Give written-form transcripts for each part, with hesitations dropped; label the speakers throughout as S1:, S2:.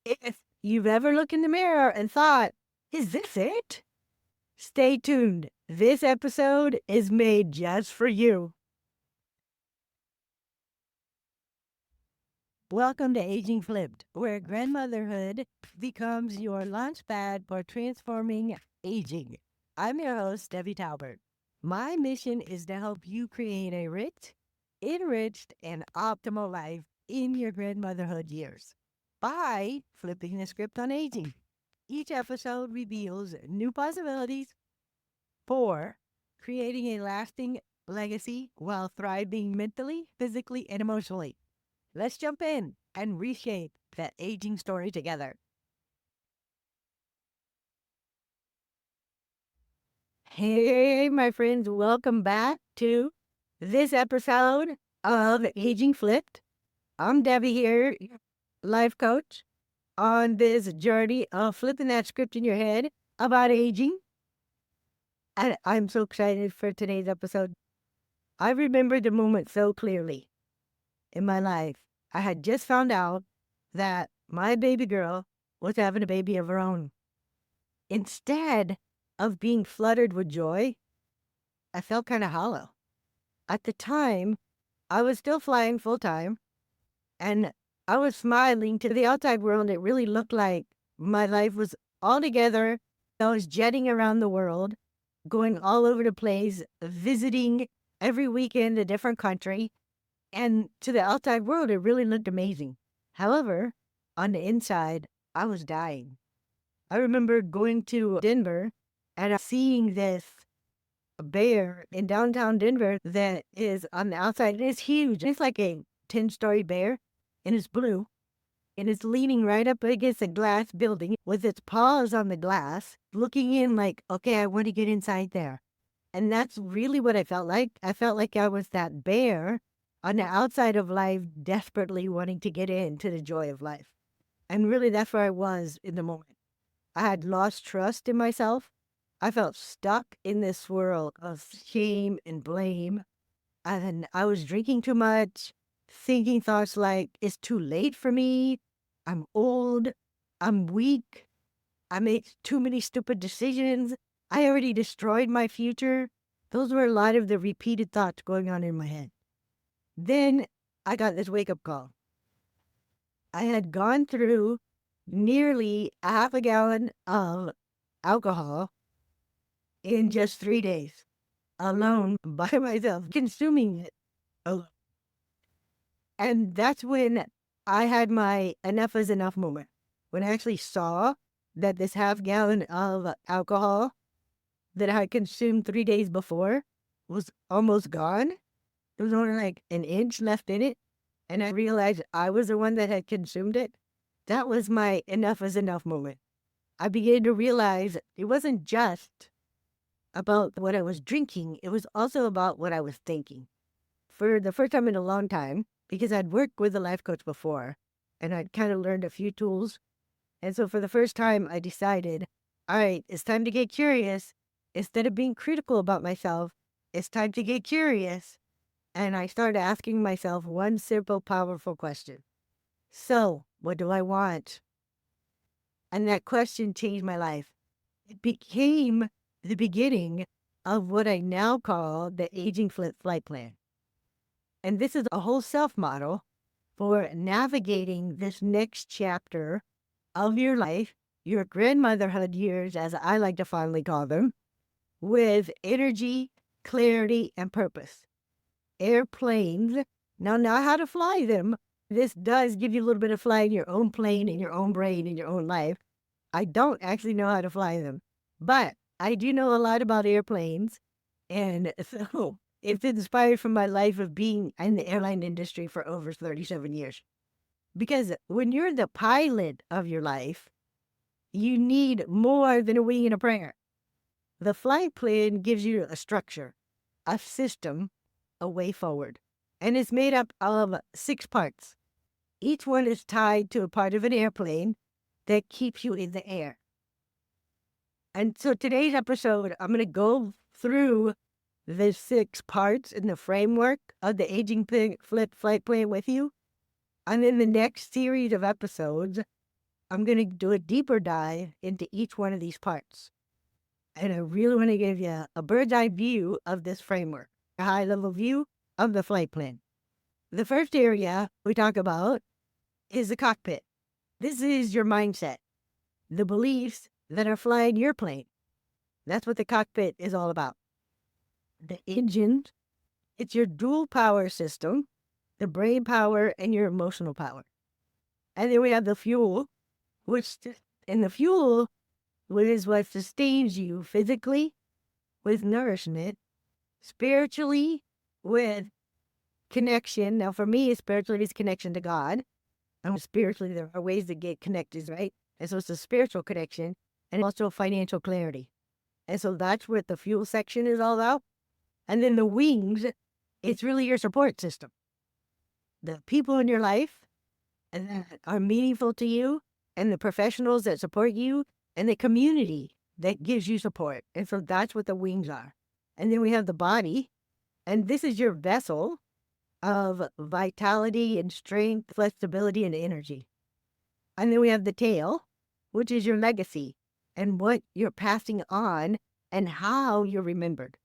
S1: If you've ever looked in the mirror and thought, is this it? Stay tuned. This episode is made just for you. Welcome to Aging Flipped, where grandmotherhood becomes your launchpad for transforming aging. I'm your host, Debbie Talbert. My mission is to help you create a rich, enriched, and optimal life in your grandmotherhood years by flipping the script on aging. Each episode reveals new possibilities for creating a lasting legacy while thriving mentally, physically, and emotionally. Let's jump in and reshape that aging story together. Hey, my friends, welcome back to this episode of Aging Flipped. I'm Debbie here, life coach, on this journey of flipping that script in your head about aging. And I'm so excited for today's episode. I remember the moment so clearly in my life. I had just found out that my baby girl was having a baby of her own. Instead of being fluttered with joy, I felt kind of hollow. At the time, I was still flying full time, and I was smiling to the outside world. It really looked like my life was all together. I was jetting around the world, going all over the place, visiting every weekend a different country. And to the outside world, it really looked amazing. However, on the inside, I was dying. I remember going to Denver and seeing this bear in downtown Denver that is on the outside. And it's huge. It's like a 10-story bear, and it's blue. And it's leaning right up against a glass building with its paws on the glass, looking in like, okay, I want to get inside there. And that's really what I felt like. I felt like I was that bear on the outside of life, desperately wanting to get into the joy of life. And really, that's where I was in the moment. I had lost trust in myself. I felt stuck in this swirl of shame and blame. And I was drinking too much, thinking thoughts like, it's too late for me. I'm old. I'm weak. I made too many stupid decisions. I already destroyed my future. Those were a lot of the repeated thoughts going on in my head. Then I got this wake-up call. I had gone through nearly a half a gallon of alcohol in just 3 days, alone by myself, consuming it alone. And that's when I had my enough is enough moment. When I actually saw that this half gallon of alcohol that I had consumed 3 days before was almost gone. There was only like an inch left in it. And I realized I was the one that had consumed it. That was my enough is enough moment. I began to realize it wasn't just about what I was drinking. It was also about what I was thinking. For the first time in a long time, because I'd worked with a life coach before and I'd kind of learned a few tools. And so for the first time, I decided, all right, it's time to get curious. Instead of being critical about myself, it's time to get curious. And I started asking myself one simple, powerful question. So, what do I want? And that question changed my life. It became the beginning of what I now call the Aging Flip Flight Plan. And this is a whole self model for navigating this next chapter of your life, your grandmotherhood years, as I like to fondly call them, with energy, clarity, and purpose. Airplanes, now know how to fly them. This does give you a little bit of flying your own plane in your own brain in your own life. I don't actually know how to fly them, but I do know a lot about airplanes. And so it's inspired from my life of being in the airline industry for over 37 years. Because when you're the pilot of your life, you need more than a wing and a prayer. The flight plan gives you a structure, a system, a way forward. And it's made up of 6 parts. Each one is tied to a part of an airplane that keeps you in the air. And so today's episode, I'm going to go through the 6 parts in the framework of the Aging Flip Flight Plan with you. And in the next series of episodes, I'm going to do a deeper dive into each one of these parts. And I really want to give you a bird's eye view of this framework, a high level view of the flight plan. The first area we talk about is the cockpit. This is your mindset, the beliefs that are flying your plane. That's what the cockpit is all about. The engine, it's your dual power system, the brain power and your emotional power. And then we have the fuel, and the fuel is what sustains you physically with nourishment, spiritually with connection. Now, for me, spiritually is connection to God. And spiritually, there are ways to get connected, right? And so it's a spiritual connection and also financial clarity. And so that's what the fuel section is all about. And then the wings, it's really your support system. The people in your life that are meaningful to you, and the professionals that support you, and the community that gives you support. And so that's what the wings are. And then we have the body, and this is your vessel of vitality and strength, flexibility, and energy. And then we have the tail, which is your legacy and what you're passing on and how you're remembered.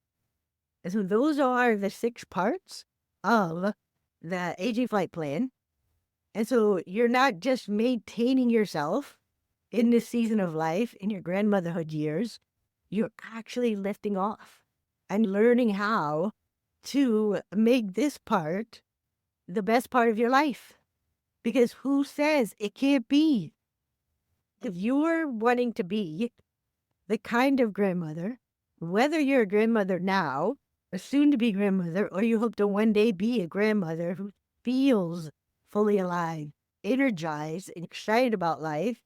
S1: And so those are the 6 parts of the aging flight plan. And so you're not just maintaining yourself in this season of life, in your grandmotherhood years, you're actually lifting off and learning how to make this part the best part of your life. Because who says it can't be? If you're wanting to be the kind of grandmother, whether you're a grandmother now, a soon-to-be grandmother, or you hope to one day be a grandmother who feels fully alive, energized, and excited about life,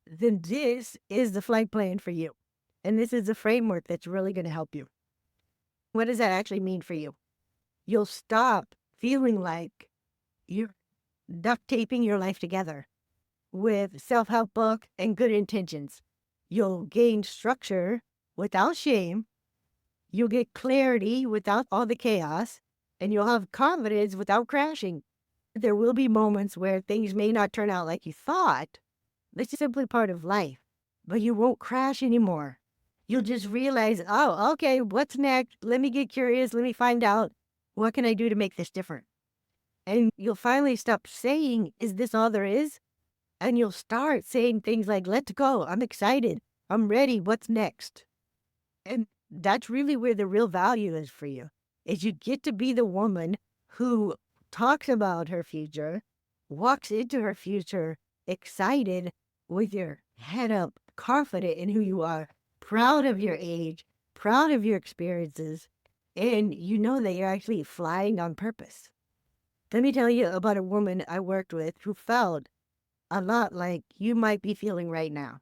S1: then this is the flight plan for you. And this is the framework that's really going to help you. What does that actually mean for you? You'll stop feeling like you're duct taping your life together with self-help book and good intentions. You'll gain structure without shame. You'll get clarity without all the chaos, and you'll have confidence without crashing. There will be moments where things may not turn out like you thought. This is simply part of life, but you won't crash anymore. You'll just realize, oh, okay, what's next? Let me get curious. Let me find out. What can I do to make this different? And you'll finally stop saying, is this all there is? And you'll start saying things like, let's go. I'm excited. I'm ready. What's next? And that's really where the real value is for you, is you get to be the woman who talks about her future, walks into her future excited with your head up, confident in who you are, proud of your age, proud of your experiences, and you know that you're actually flying on purpose. Let me tell you about a woman I worked with who felt a lot like you might be feeling right now.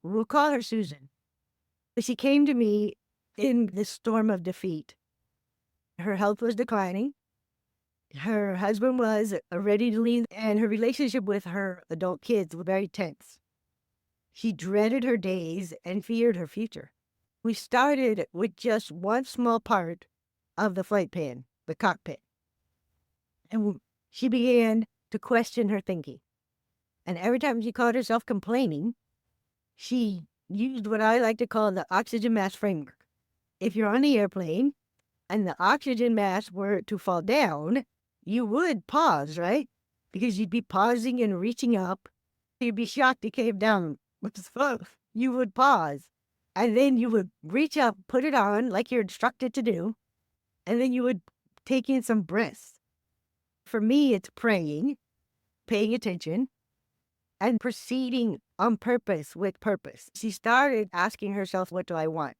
S1: We'll call her Susan. She came to me in this storm of defeat. Her health was declining. Her husband was ready to leave, and her relationship with her adult kids was very tense. She dreaded her days and feared her future. We started with just one small part of the flight plan, the cockpit. And she began to question her thinking. And every time she caught herself complaining, she used what I like to call the oxygen mask framework. If you're on the airplane and the oxygen mask were to fall down, you would pause, right? Because you'd be pausing and reaching up. You'd be shocked it came down. You would pause. And then you would reach up, put it on like you're instructed to do. And then you would take in some breaths. For me, it's praying, paying attention, and proceeding on purpose with purpose. She started asking herself, what do I want?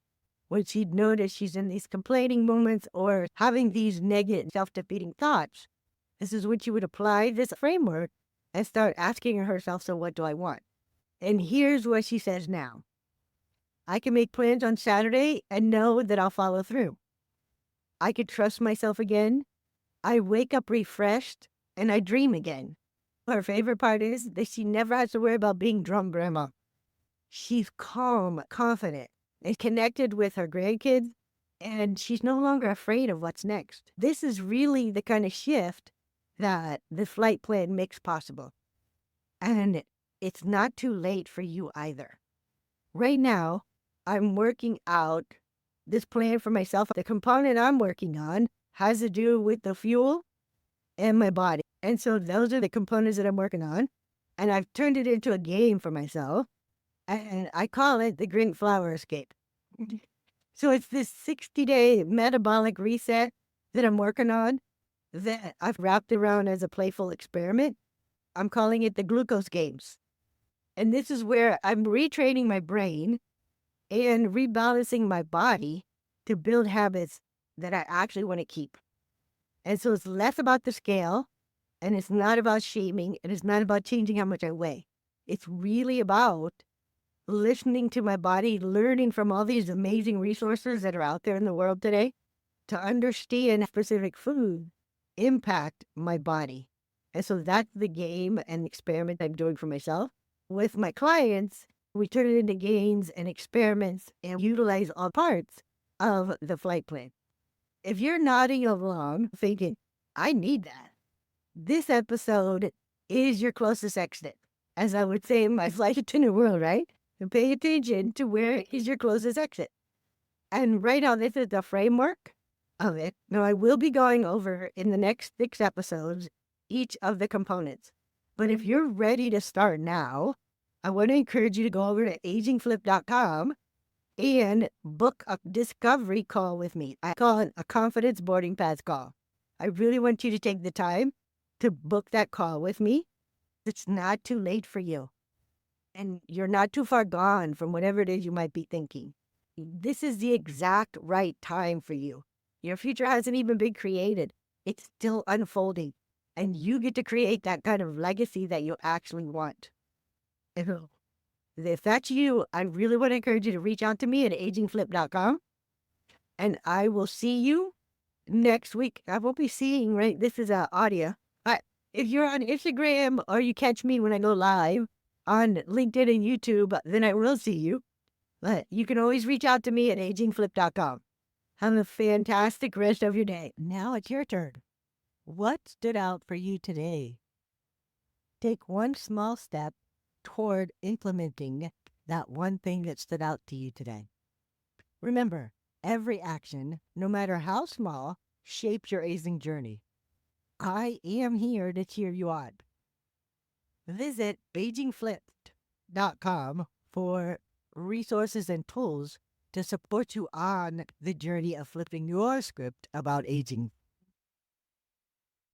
S1: When she'd notice she's in these complaining moments or having these negative, self-defeating thoughts, this is when she would apply this framework and start asking herself, so what do I want? And here's what she says now. I can make plans on Saturday and know that I'll follow through. I could trust myself again. I wake up refreshed and I dream again. Her favorite part is that she never has to worry about being drunk grandma. She's calm, confident, and connected with her grandkids, and she's no longer afraid of what's next. This is really the kind of shift that the flight plan makes possible. And it's not too late for you either. Right now, I'm working out this plan for myself. The component I'm working on has to do with the fuel and my body. And so those are the components that I'm working on. And I've turned it into a game for myself. And I call it the Green Flower Escape. So it's this 60-day metabolic reset that I'm working on that I've wrapped around as a playful experiment. I'm calling it the glucose games. And this is where I'm retraining my brain and rebalancing my body to build habits that I actually want to keep. And so it's less about the scale, and it's not about shaming, and it's not about changing how much I weigh. It's really about listening to my body, learning from all these amazing resources that are out there in the world today to understand specific food impact my body. And so that's the game and experiment I'm doing for myself. With my clients, we turn it into games and experiments and utilize all parts of the flight plan. If you're nodding along thinking, I need that, this episode is your closest exit. As I would say in my flight attendant world, right? And pay attention to where is your closest exit. And right now, this is the framework of it. Now, I will be going over in the next 6 episodes each of the components. But if you're ready to start now, I want to encourage you to go over to agingflip.com and book a discovery call with me. I call it a confidence boarding pass call. I really want you to take the time to book that call with me. It's not too late for you. And you're not too far gone from whatever it is you might be thinking. This is the exact right time for you. Your future hasn't even been created. It's still unfolding. And you get to create that kind of legacy that you actually want. If that's you, I really want to encourage you to reach out to me at agingflip.com. And I will see you next week. I won't be seeing, right? This is audio. But if you're on Instagram or you catch me when I go live on LinkedIn and YouTube, then I will see you. But you can always reach out to me at agingflip.com. Have a fantastic rest of your day. Now it's your turn. What stood out for you today? Take one small step toward implementing that one thing that stood out to you today. Remember, every action, no matter how small, shapes your aging journey. I am here to cheer you on. Visit agingflipped.com for resources and tools to support you on the journey of flipping your script about aging.